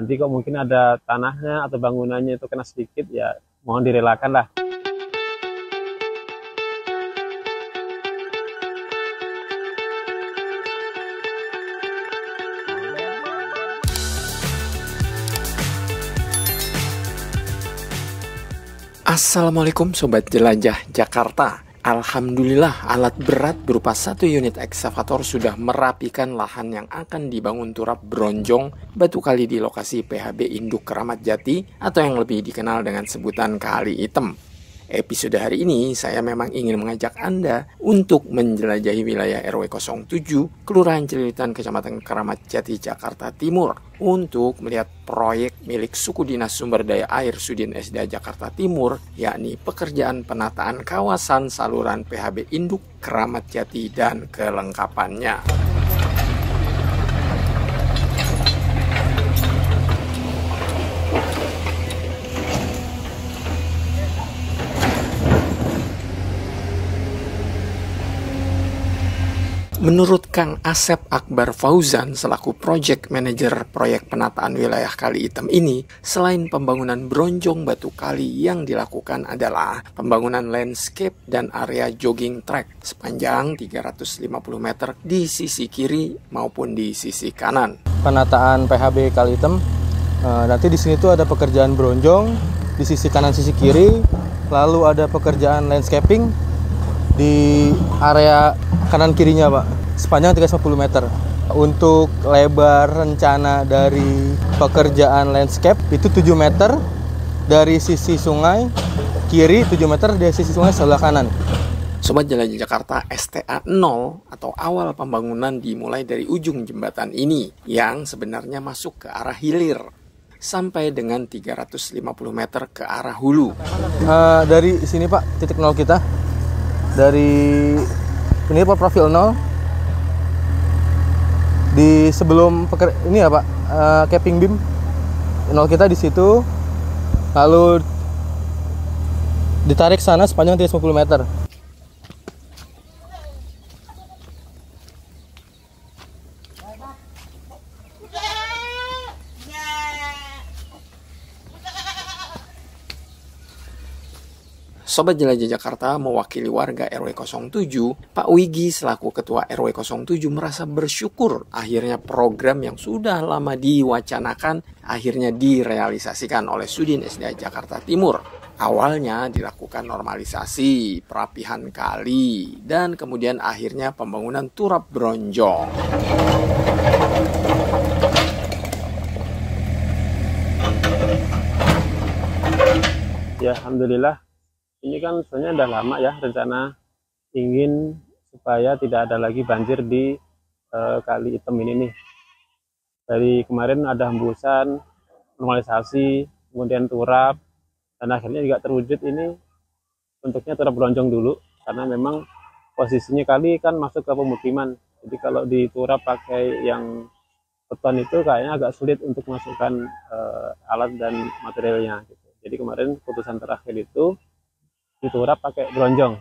Nanti kok mungkin ada tanahnya atau bangunannya itu kena sedikit, ya mohon direlakan lah. Assalamualaikum Sobat Jelajah Jakarta. Alhamdulillah alat berat berupa 1 unit ekskavator sudah merapikan lahan yang akan dibangun turap bronjong batu kali di lokasi PHB Induk Keramat Jati atau yang lebih dikenal dengan sebutan Kali Item. Episode hari ini saya memang ingin mengajak Anda untuk menjelajahi wilayah RW 07 Kelurahan Celilitan Kecamatan Keramat Jati Jakarta Timur untuk melihat proyek milik Suku Dinas Sumber Daya Air Sudin SDA Jakarta Timur, yakni pekerjaan penataan kawasan saluran PHB Induk Keramat Jati dan kelengkapannya. Menurut Kang Asep Akbar Fauzan selaku Project Manager proyek penataan wilayah Kali Item ini, selain pembangunan bronjong batu kali yang dilakukan adalah pembangunan landscape dan area jogging track sepanjang 350 meter di sisi kiri maupun di sisi kanan. Penataan PHB Kali Item, nanti di sini tuh ada pekerjaan bronjong di sisi kanan sisi kiri, lalu ada pekerjaan landscaping di area kanan kirinya Pak, sepanjang 350 meter. Untuk lebar rencana dari pekerjaan landscape itu 7 meter dari sisi sungai kiri, 7 meter dari sisi sungai sebelah kanan. Sobat Jelajah Jakarta, STA 0 atau awal pembangunan dimulai dari ujung jembatan ini yang sebenarnya masuk ke arah hilir sampai dengan 350 meter ke arah hulu. Dari sini Pak, titik nol kita dari ini Pak, profil 0 di sebelum ini ya Pak, capping beam 0 kita di situ, lalu ditarik sana sepanjang 350 meter. Sobat Jelajah Jakarta, mewakili warga RW 07, Pak Wigi selaku Ketua RW 07 merasa bersyukur akhirnya program yang sudah lama diwacanakan akhirnya direalisasikan oleh Sudin SDA Jakarta Timur. Awalnya dilakukan normalisasi, perapihan kali, dan kemudian akhirnya pembangunan turap bronjong. Ya alhamdulillah. Ini kan sebenarnya udah lama ya rencana ingin supaya tidak ada lagi banjir di Kali Item ini nih. Dari kemarin ada hembusan, normalisasi, kemudian turap, dan akhirnya juga terwujud ini bentuknya turap bronjong dulu, karena memang posisinya kali kan masuk ke pemukiman. Jadi kalau diturap pakai yang beton itu kayaknya agak sulit untuk masukkan alat dan materialnya. Gitu. Jadi kemarin keputusan terakhir itu diturap pakai bronjong.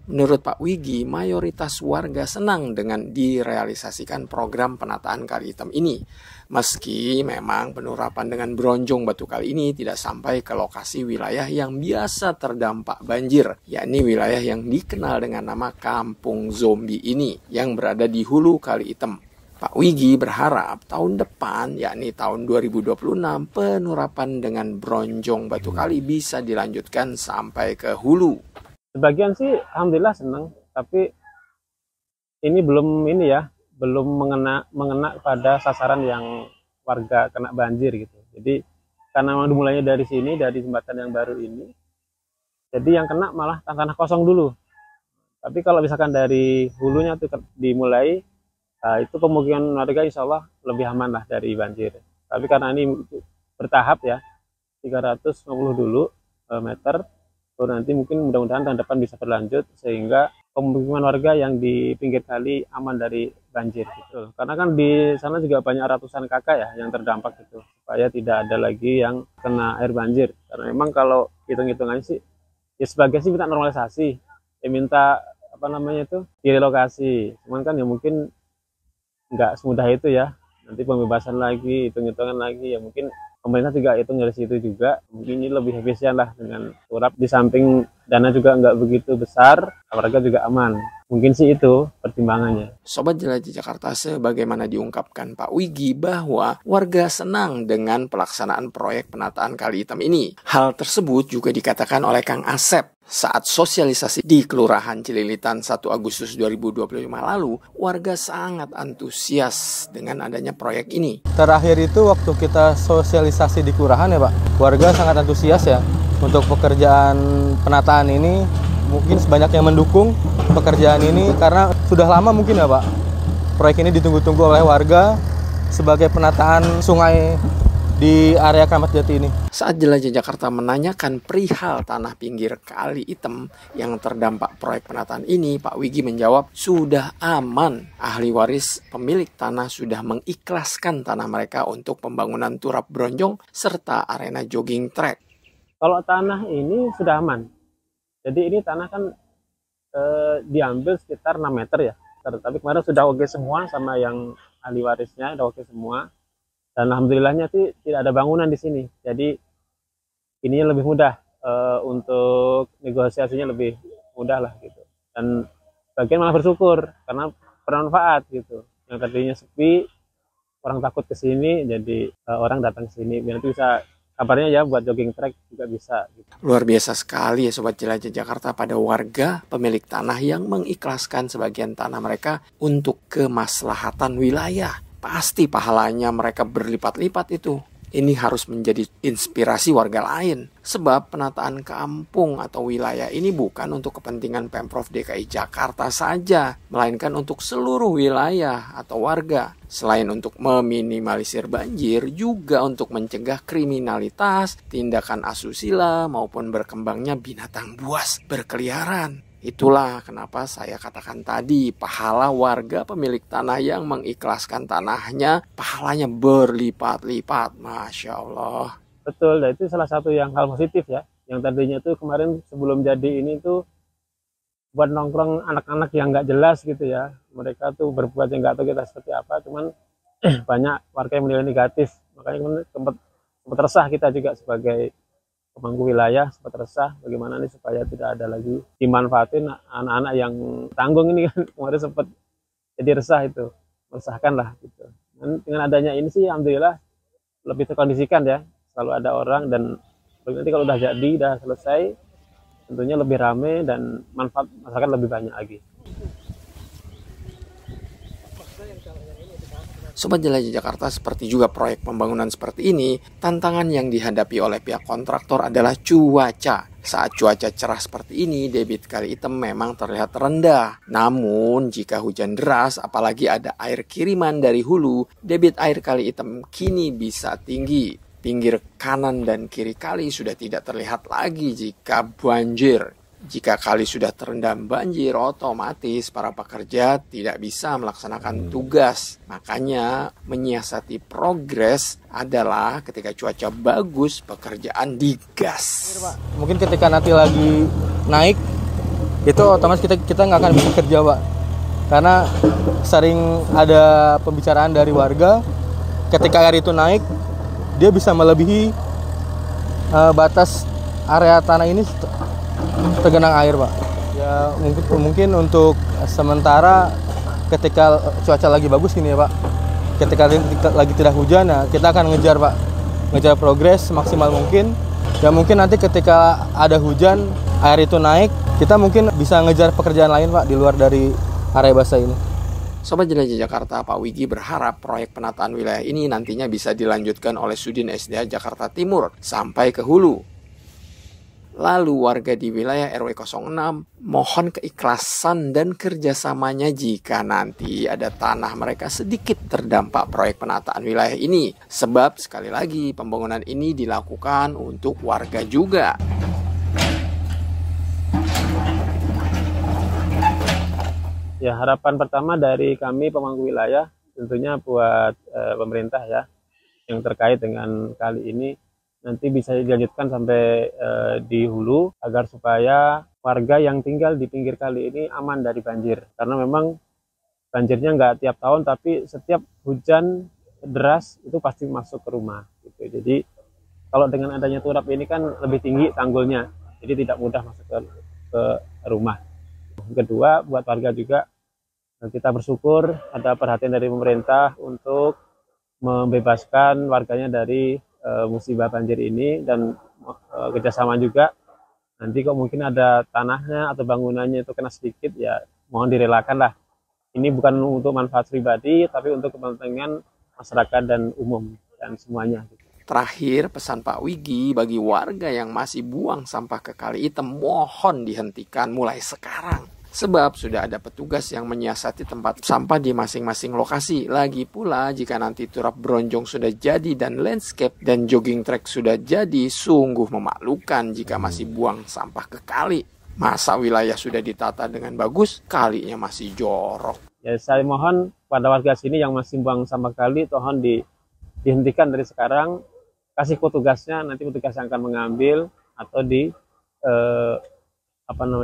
Menurut Pak Wigi, mayoritas warga senang dengan direalisasikan program penataan Kali Item ini. Meski memang penurapan dengan bronjong batu kali ini tidak sampai ke lokasi wilayah yang biasa terdampak banjir, yakni wilayah yang dikenal dengan nama Kampung Zombie ini yang berada di hulu Kali Item. Pak Wigi berharap tahun depan, yakni tahun 2026, penurapan dengan bronjong batu kali bisa dilanjutkan sampai ke hulu. Sebagian sih alhamdulillah senang, tapi ini belum mengena pada sasaran yang warga kena banjir gitu. Jadi karena dimulainya dari sini, dari jembatan yang baru ini, jadi yang kena malah tanah kosong dulu. Tapi kalau misalkan dari hulunya tuh dimulai, nah, itu kemungkinan warga insya Allah lebih aman lah dari banjir. Tapi karena ini bertahap ya, 350 dulu meter, baru nanti mungkin mudah-mudahan tahun depan bisa berlanjut sehingga pemukiman warga yang di pinggir kali aman dari banjir gitu. Karena kan di sana juga banyak ratusan kakak ya yang terdampak gitu, supaya tidak ada lagi yang kena air banjir. Karena memang kalau hitung-hitungannya sih, ya sebagai sih minta normalisasi, ya minta apa namanya itu direlokasi. Cuman kan ya mungkin nggak semudah itu ya, nanti pembebasan lagi, hitung-hitungan lagi, ya mungkin pemerintah juga hitung dari situ juga, mungkin ini lebih efisien lah dengan turap, di samping dana juga nggak begitu besar, warga juga aman. Mungkin sih itu pertimbangannya. Sobat Jelajah Jakarta, sebagaimana diungkapkan Pak Wigi bahwa warga senang dengan pelaksanaan proyek penataan Kali Hitam ini. Hal tersebut juga dikatakan oleh Kang Asep saat sosialisasi di Kelurahan Cililitan 1 Agustus 2025 lalu. Warga sangat antusias dengan adanya proyek ini. Terakhir itu waktu kita sosialisasi di kelurahan ya Pak, warga sangat antusias ya untuk pekerjaan penataan ini. Mungkin sebanyak yang mendukung pekerjaan ini karena sudah lama mungkin ya Pak, proyek ini ditunggu-tunggu oleh warga sebagai penataan sungai di area Kramat Jati ini. Saat Jelajah Jakarta menanyakan perihal tanah pinggir Kali Hitam yang terdampak proyek penataan ini, Pak Wigi menjawab sudah aman. Ahli waris pemilik tanah sudah mengikhlaskan tanah mereka untuk pembangunan turap bronjong serta arena jogging track. Kalau tanah ini sudah aman. Jadi ini tanah kan diambil sekitar 6 meter ya. Tapi kemarin sudah oke semua sama yang ahli warisnya, sudah oke semua. Dan alhamdulillahnya sih tidak ada bangunan di sini. Jadi ini lebih mudah untuk negosiasinya, lebih mudah lah gitu. Dan bagian malah bersyukur karena bermanfaat gitu. Yang tadinya sepi, orang takut ke sini, jadi orang datang ke sini. Biar nanti bisa kabarnya ya buat jogging track juga bisa gitu. Luar biasa sekali ya Sobat Jelajah Jakarta pada warga pemilik tanah yang mengikhlaskan sebagian tanah mereka untuk kemaslahatan wilayah. Pasti pahalanya mereka berlipat-lipat itu. Ini harus menjadi inspirasi warga lain. Sebab penataan kampung atau wilayah ini bukan untuk kepentingan Pemprov DKI Jakarta saja, melainkan untuk seluruh wilayah atau warga. Selain untuk meminimalisir banjir, juga untuk mencegah kriminalitas, tindakan asusila, maupun berkembangnya binatang buas berkeliaran. Itulah kenapa saya katakan tadi, pahala warga pemilik tanah yang mengikhlaskan tanahnya, pahalanya berlipat-lipat. Masya Allah. Betul, dan itu salah satu yang hal positif ya. Yang tadinya tuh kemarin sebelum jadi ini tuh buat nongkrong anak-anak yang nggak jelas gitu ya. Mereka tuh berbuat yang nggak tahu kita seperti apa, cuman banyak warga yang menilai negatif. Makanya sempat resah kita juga sebagai pemangku wilayah, sempat resah bagaimana nih supaya tidak ada lagi dimanfaatin anak-anak yang tanggung ini kan. Kemarin sempat jadi resah itu, meresahkan lah gitu. Dan dengan adanya ini sih alhamdulillah lebih terkondisikan ya, selalu ada orang, dan nanti kalau udah jadi, udah selesai, tentunya lebih ramai dan manfaat masyarakat lebih banyak lagi. Sobat Jelajah Jakarta, seperti juga proyek pembangunan seperti ini, tantangan yang dihadapi oleh pihak kontraktor adalah cuaca. Saat cuaca cerah seperti ini, debit Kali Hitam memang terlihat rendah. Namun, jika hujan deras, apalagi ada air kiriman dari hulu, debit air Kali Hitam kini bisa tinggi. Pinggir kanan dan kiri kali sudah tidak terlihat lagi jika banjir. Jika kali sudah terendam banjir, otomatis para pekerja tidak bisa melaksanakan tugas. Makanya menyiasati progres adalah ketika cuaca bagus, pekerjaan digas. Mungkin ketika nanti lagi naik, itu otomatis kita nggak akan bisa kerja Pak. Karena sering ada pembicaraan dari warga, ketika air itu naik, dia bisa melebihi batas area tanah ini tergenang air Pak. Ya mungkin untuk sementara ketika cuaca lagi bagus ini ya Pak, ketika lagi tidak hujan, nah kita akan ngejar Pak, ngejar progres maksimal mungkin. Dan mungkin nanti ketika ada hujan, air itu naik, kita mungkin bisa ngejar pekerjaan lain Pak di luar dari area basah ini. Sobat Jelajah Jakarta, Pak Wigi berharap proyek penataan wilayah ini nantinya bisa dilanjutkan oleh Sudin SDA Jakarta Timur sampai ke hulu. Lalu warga di wilayah RW 06 mohon keikhlasan dan kerjasamanya jika nanti ada tanah mereka sedikit terdampak proyek penataan wilayah ini. Sebab sekali lagi pembangunan ini dilakukan untuk warga juga. Ya, harapan pertama dari kami pemangku wilayah tentunya buat pemerintah ya, yang terkait dengan kali ini nanti bisa dilanjutkan sampai di hulu agar supaya warga yang tinggal di pinggir kali ini aman dari banjir. Karena memang banjirnya nggak tiap tahun, tapi setiap hujan deras itu pasti masuk ke rumah gitu. Jadi kalau dengan adanya turap ini kan lebih tinggi tanggulnya, jadi tidak mudah masuk ke rumah. Kedua, buat warga juga kita bersyukur ada perhatian dari pemerintah untuk membebaskan warganya dari musibah banjir ini, dan kerjasama juga. Nanti kok mungkin ada tanahnya atau bangunannya itu kena sedikit, ya mohon direlakan lah. Ini bukan untuk manfaat pribadi, tapi untuk kepentingan masyarakat dan umum dan semuanya. Terakhir, pesan Pak Wigi bagi warga yang masih buang sampah ke Kali Item, mohon dihentikan mulai sekarang. Sebab sudah ada petugas yang menyiasati tempat sampah di masing-masing lokasi. Lagi pula, jika nanti turap Bronjong sudah jadi dan landscape dan jogging track sudah jadi, sungguh memalukan jika masih buang sampah ke kali. Masa wilayah sudah ditata dengan bagus, kalinya masih jorok. Ya, saya mohon pada warga sini yang masih buang sampah kali, tolong dihentikan dari sekarang. Kasih petugasnya, nanti petugas yang akan mengambil atau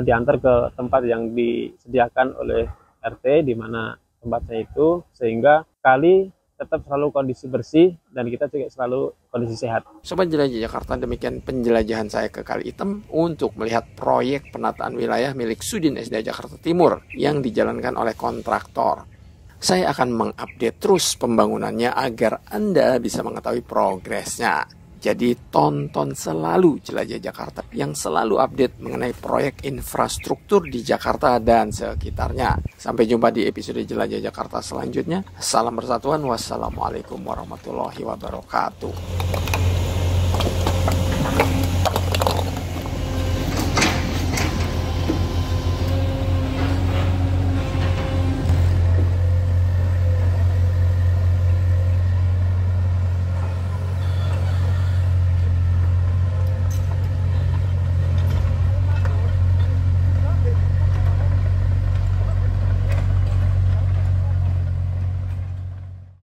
diantar ke tempat yang disediakan oleh RT di mana tempatnya itu, sehingga kali tetap selalu kondisi bersih dan kita juga selalu kondisi sehat. Sobat Jelajah Jakarta, demikian penjelajahan saya ke Kali Item untuk melihat proyek penataan wilayah milik Sudin SDA Jakarta Timur yang dijalankan oleh kontraktor. Saya akan mengupdate terus pembangunannya agar Anda bisa mengetahui progresnya. Jadi tonton selalu Jelajah Jakarta yang selalu update mengenai proyek infrastruktur di Jakarta dan sekitarnya. Sampai jumpa di episode Jelajah Jakarta selanjutnya. Salam persatuan, wassalamualaikum warahmatullahi wabarakatuh.